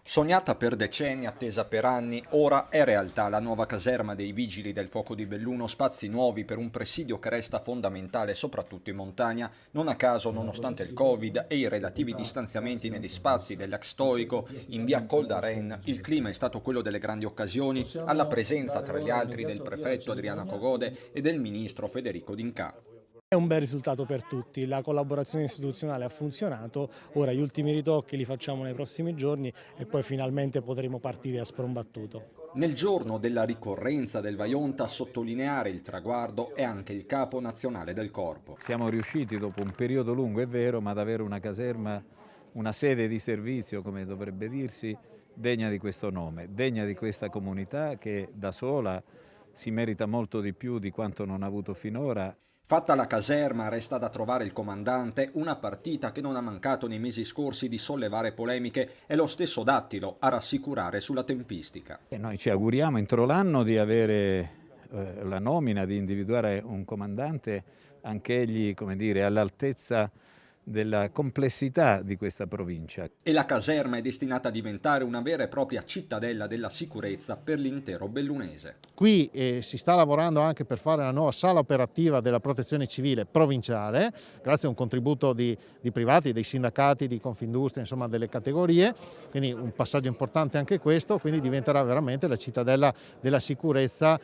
Sognata per decenni, attesa per anni, ora è realtà la nuova caserma dei Vigili del Fuoco di Belluno, spazi nuovi per un presidio che resta fondamentale soprattutto in montagna. Non a caso, nonostante il Covid e i relativi distanziamenti negli spazi dell'ex storico, in via Col d'Aren, il clima è stato quello delle grandi occasioni, alla presenza tra gli altri del prefetto Adriano Cogode e del ministro Federico D'Incà. È un bel risultato per tutti, la collaborazione istituzionale ha funzionato, ora gli ultimi ritocchi li facciamo nei prossimi giorni e poi finalmente potremo partire a sprombattuto. Nel giorno della ricorrenza del Vajont a sottolineare il traguardo è anche il capo nazionale del corpo. Siamo riusciti dopo un periodo lungo, è vero, ma ad avere una caserma, una sede di servizio, come dovrebbe dirsi, degna di questo nome, degna di questa comunità che da sola si merita molto di più di quanto non ha avuto finora. Fatta la caserma, resta da trovare il comandante, una partita che non ha mancato nei mesi scorsi di sollevare polemiche, è lo stesso Dattilo a rassicurare sulla tempistica. E noi ci auguriamo entro l'anno di avere la nomina, di individuare un comandante anch'egli, come dire, all'altezza della complessità di questa provincia. E la caserma è destinata a diventare una vera e propria cittadella della sicurezza per l'intero bellunese. Qui si sta lavorando anche per fare la nuova sala operativa della protezione civile provinciale, grazie a un contributo di privati, dei sindacati, di Confindustria, insomma delle categorie, quindi un passaggio importante anche questo, quindi diventerà veramente la cittadella della sicurezza